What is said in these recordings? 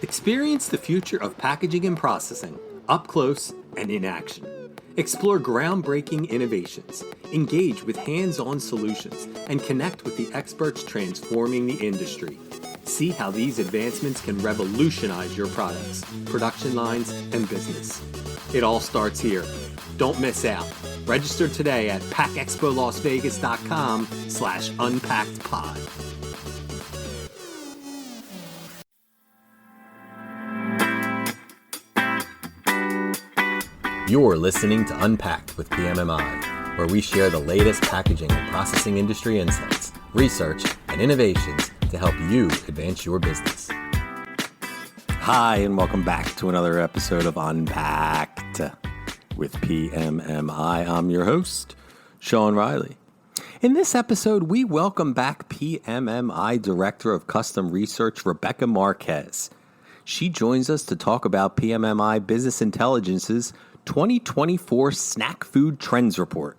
Experience the future of packaging and processing up close and in action. Explore groundbreaking innovations, engage with hands-on solutions, and connect with the experts transforming the industry. See how these advancements can revolutionize your products, production lines, and business. It all starts here. Don't miss out. Register today at packexpolasvegas.com/unpackedpod. You're listening to Unpacked with PMMI, where we share the latest packaging and processing industry insights, research, and innovations to help you advance your business. Hi, and welcome back to another episode of Unpacked with PMMI. I'm your host, Sean Riley. In this episode, we welcome back PMMI Director of Custom Research, Rebecca Marquez. She joins us to talk about PMMI Business Intelligence's 2024 Snack Food Trends Report.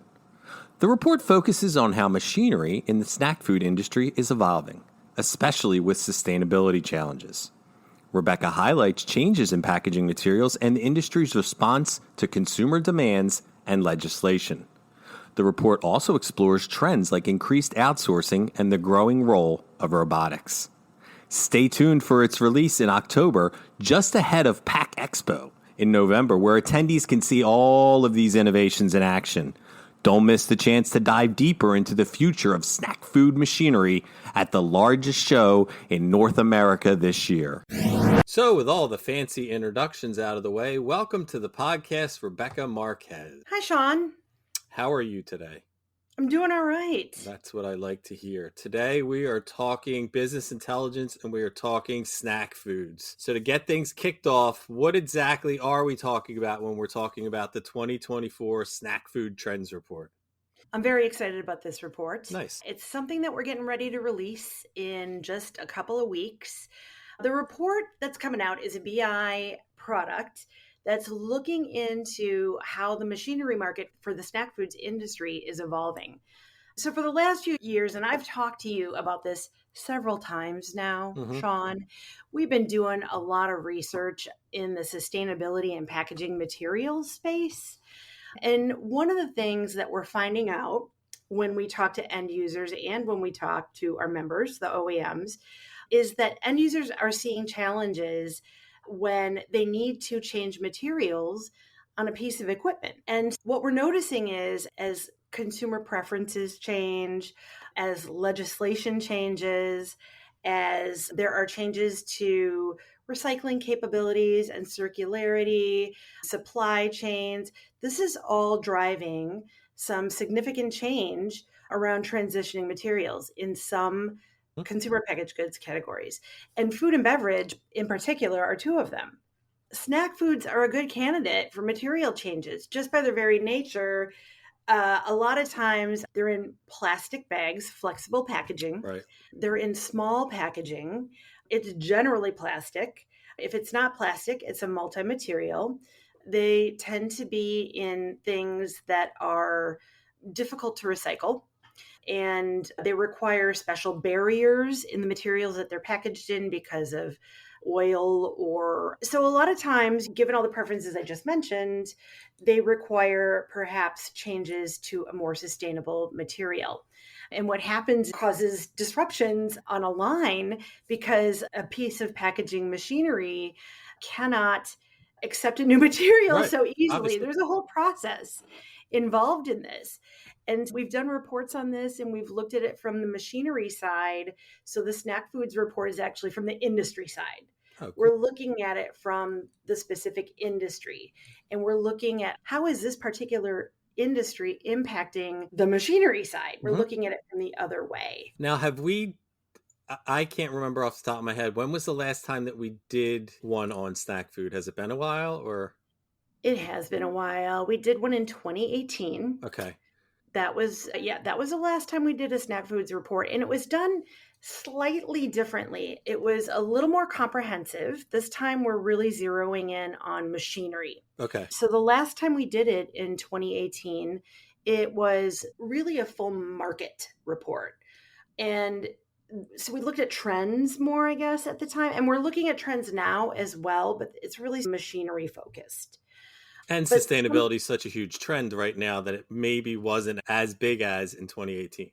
The report focuses on how machinery in the snack food industry is evolving, especially with sustainability challenges. Rebecca highlights changes in packaging materials and the industry's response to consumer demands and legislation. The report also explores trends like increased outsourcing and the growing role of robotics. Stay tuned for its release in October, just ahead of PACK EXPO in November, where attendees can see all of these innovations in action. Don't miss the chance to dive deeper into the future of snack food machinery at the largest show in North America this year. So, with all the fancy introductions out of the way, welcome to the podcast, Rebecca Marquez. Hi, Sean. How are you today? I'm doing all right. That's what I like to hear. Today we are talking business intelligence and we are talking snack foods. So to get things kicked off, what exactly are we talking about when we're talking about the 2024 Snack Food Trends Report? I'm very excited about this report. Nice. It's something that we're getting ready to release in just a couple of weeks. The report that's coming out is a BI product that's looking into how the machinery market for the snack foods industry is evolving. So for the last few years, and I've talked to you about this several times now, Sean, we've been doing a lot of research in the sustainability and packaging materials space. And one of the things that we're finding out when we talk to end users and when we talk to our members, the OEMs, is that end users are seeing challenges when they need to change materials on a piece of equipment. And what we're noticing is as consumer preferences change, as legislation changes, as there are changes to recycling capabilities and circularity, supply chains, this is all driving some significant change around transitioning materials in some consumer packaged goods categories. And food and beverage in particular are two of them. Snack foods are a good candidate for material changes just by their very nature. A lot of times they're in plastic bags, flexible packaging. Right. They're in small packaging. It's generally plastic. If it's not plastic, it's a multi-material. They tend to be in things that are difficult to recycle. And they require special barriers in the materials that they're packaged in because of oil so a lot of times, given all the preferences I just mentioned, they require perhaps changes to a more sustainable material. And what happens causes disruptions on a line because a piece of packaging machinery cannot accept a new material so easily. Obviously. There's a whole process involved in this. And we've done reports on this and we've looked at it from the machinery side. So the snack foods report is actually from the industry side. Oh, cool. We're looking at it from the specific industry and we're looking at how is this particular industry impacting the machinery side. We're looking at it from the other way. Now, I can't remember off the top of my head, when was the last time that we did one on snack food? Has it been a while or? It has been a while. We did one in 2018. Okay. That was the last time we did a snack foods report, and it was done slightly differently. It was a little more comprehensive. This time we're really zeroing in on machinery. Okay. So the last time we did it in 2018, it was really a full market report. And So we looked at trends more, I guess, at the time. And we're looking at trends now as well, but it's really machinery focused. And But sustainability is such a huge trend right now that it maybe wasn't as big as in 2018.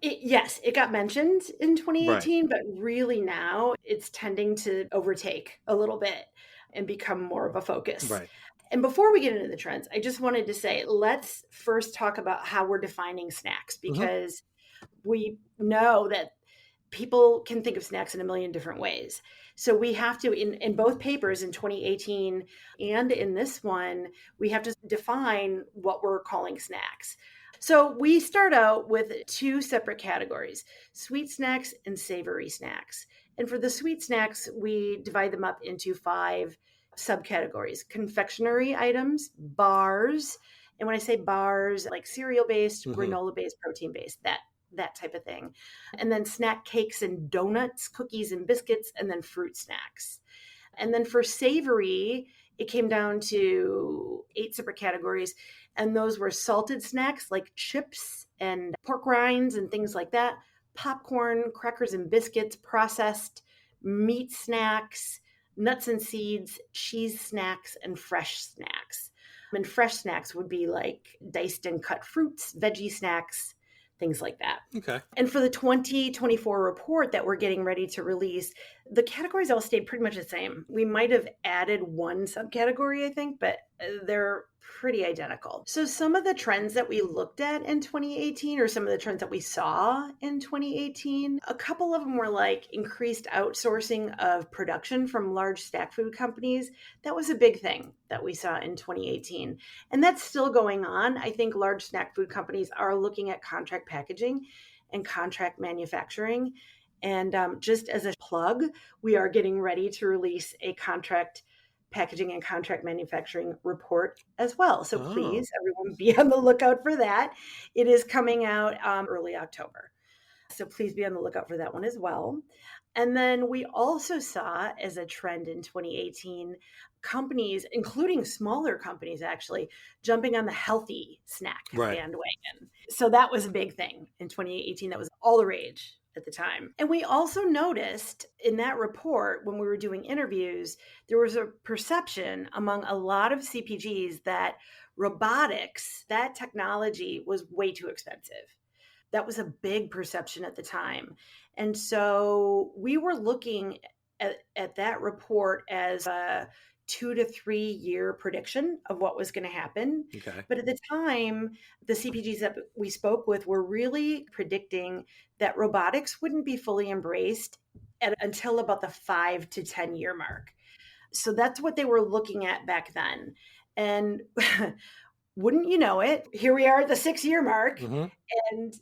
Yes, it got mentioned in Right. 2018, but really now it's tending to overtake a little bit and become more of a focus. Right. And before we get into the trends, I just wanted to say, let's first talk about how we're defining snacks, Hmm. because we know that people can think of snacks in a million different ways. So we have to, in both papers in 2018 and in this one, we have to define what we're calling snacks. So we start out with two separate categories: sweet snacks and savory snacks. And for the sweet snacks, we divide them up into five subcategories: confectionery items, bars. And when I say bars, like cereal based, Hmm. granola based, protein based, that type of thing. And then snack cakes and donuts, cookies and biscuits, and then fruit snacks. And then for savory, it came down to eight separate categories. And those were salted snacks like chips and pork rinds and things like that, popcorn, crackers and biscuits, processed meat snacks, nuts and seeds, cheese snacks, and fresh snacks. And fresh snacks would be like diced and cut fruits, veggie snacks, things like that. Okay. And for the 2024 report that we're getting ready to release, the categories all stayed pretty much the same. We might have added one subcategory, I think, but they're pretty identical. So some of the trends that we looked at in 2018, or some of the trends that we saw in 2018, a couple of them were like increased outsourcing of production from large snack food companies. That was a big thing that we saw in 2018. And that's still going on. I think large snack food companies are looking at contract packaging and contract manufacturing. And just as a plug, we are getting ready to release a contract packaging and contract manufacturing report as well. So Oh. please, everyone, be on the lookout for that. It is coming out early October. So please be on the lookout for that one as well. And then we also saw, as a trend in 2018, companies, including smaller companies actually, jumping on the healthy snack Right. bandwagon. So that was a big thing in 2018. That was all the rage at the time. And we also noticed in that report, when we were doing interviews, there was a perception among a lot of CPGs that robotics, that technology, was way too expensive. That was a big perception at the time. And so we were looking at that report as a 2 to 3 year prediction of what was going to happen. Okay. But at the time, the CPGs that we spoke with were really predicting that robotics wouldn't be fully embraced until about the 5 to 10 year mark. So that's what they were looking at back then. And wouldn't you know it, here we are at the 6 year mark, Hmm. and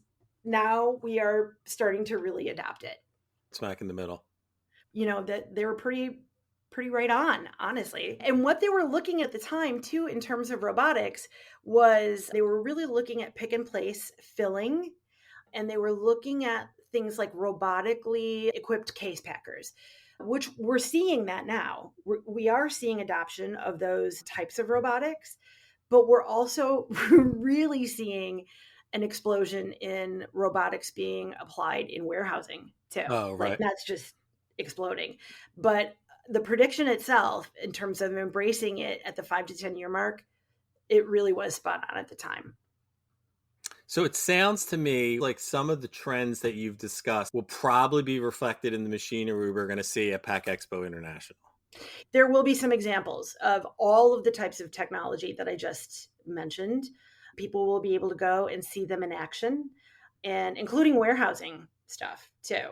now we are starting to really adopt it. Smack in the middle. That they were pretty right on, honestly. And what they were looking at the time too in terms of robotics was they were really looking at pick and place filling, and they were looking at things like robotically equipped case packers, which we're seeing that now. We are seeing adoption of those types of robotics, but we're also really seeing an explosion in robotics being applied in warehousing too. Oh, Like right. that's just exploding. But the prediction itself, in terms of embracing it at the 5 to 10 year mark, it really was spot on at the time. So it sounds to me like some of the trends that you've discussed will probably be reflected in the machinery we're going to see at PACK EXPO International. There will be some examples of all of the types of technology that I just mentioned. People will be able to go and see them in action, and including warehousing stuff too.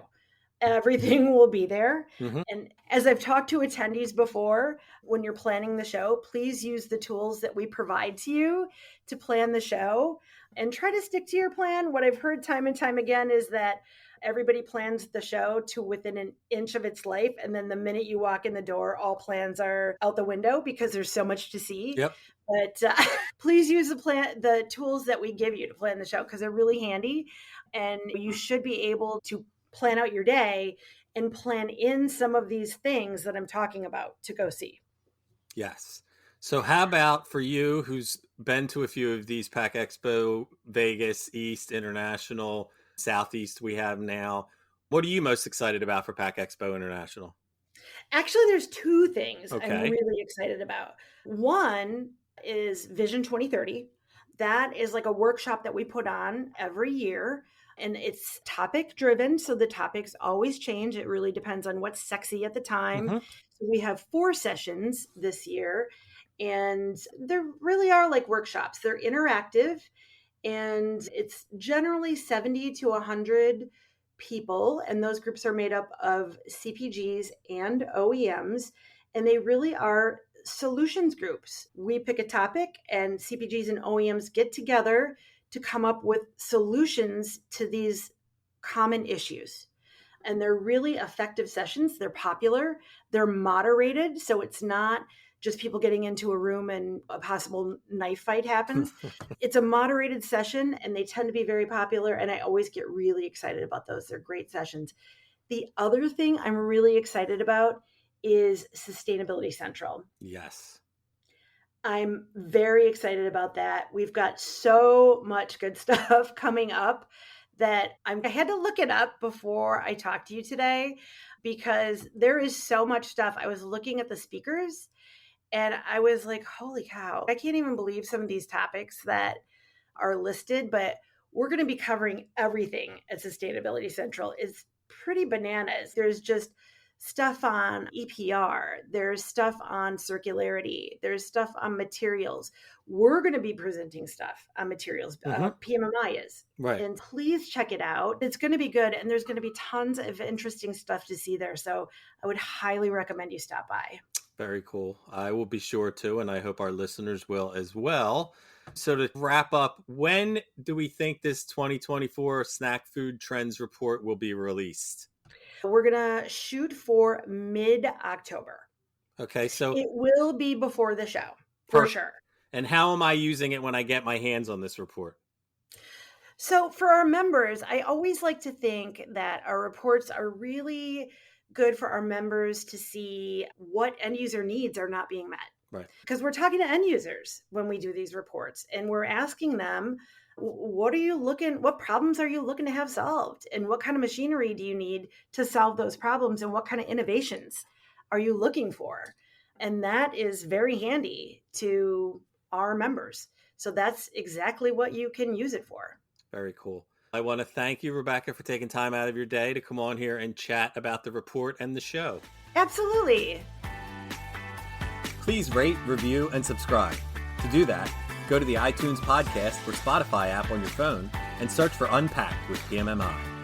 Everything will be there. Hmm. And as I've talked to attendees before, when you're planning the show, please use the tools that we provide to you to plan the show and try to stick to your plan. What I've heard time and time again is that everybody plans the show to within an inch of its life. And then the minute you walk in the door, all plans are out the window because there's so much to see. Yep. But please use the tools that we give you to plan the show, because they're really handy. And you should be able to plan out your day and plan in some of these things that I'm talking about to go see. Yes. So how about for you who's been to a few of these PACK EXPO, Vegas, East, International, Southeast we have now, What are you most excited about for PACK EXPO International? Actually, there's two things I'm Okay. really excited about. One is Vision 2030. That is like a workshop that we put on every year, and it's topic driven. So the topics always change. It really depends on what's sexy at the time. Hmm. So we have 4 sessions this year, and there really are like workshops. They're interactive, and it's generally 70 to 100 people, and those groups are made up of CPGs and OEMs, and they really are solutions groups. We pick a topic, and CPGs and OEMs get together to come up with solutions to these common issues. And they're really effective sessions. They're popular, they're moderated, so it's not just people getting into a room and a possible knife fight happens. It's a moderated session, and they tend to be very popular, and I always get really excited about those. They're great sessions. The other thing I'm really excited about is Sustainability Central. Yes. I'm very excited about that. We've got so much good stuff coming up that I had to look it up before I talked to you today, because there is so much stuff. I was looking at the speakers and I was like, holy cow, I can't even believe some of these topics that are listed, but we're going to be covering everything at Sustainability Central. It's pretty bananas. There's just stuff on EPR, there's stuff on circularity, there's stuff on materials. We're going to be presenting stuff on materials. PMMI is. Right. And please check it out. It's going to be good, and there's going to be tons of interesting stuff to see there. So I would highly recommend you stop by. Very cool. I will be sure to, and I hope our listeners will as well. So to wrap up, when do we think this 2024 snack food trends report will be released? We're going to shoot for mid-October. Okay, so It will be before the show, for sure. And how am I using it when I get my hands on this report? So for our members, I always like to think that our reports are really good for our members to see what end user needs are not being met. Right. Because we're talking to end users when we do these reports, and we're asking them, what problems are you looking to have solved? And what kind of machinery do you need to solve those problems? And what kind of innovations are you looking for? And that is very handy to our members. So that's exactly what you can use it for. Very cool. I want to thank you, Rebecca, for taking time out of your day to come on here and chat about the report and the show. Absolutely. Please rate, review, and subscribe. To do that, go to the iTunes podcast or Spotify app on your phone and search for Unpacked with PMMI.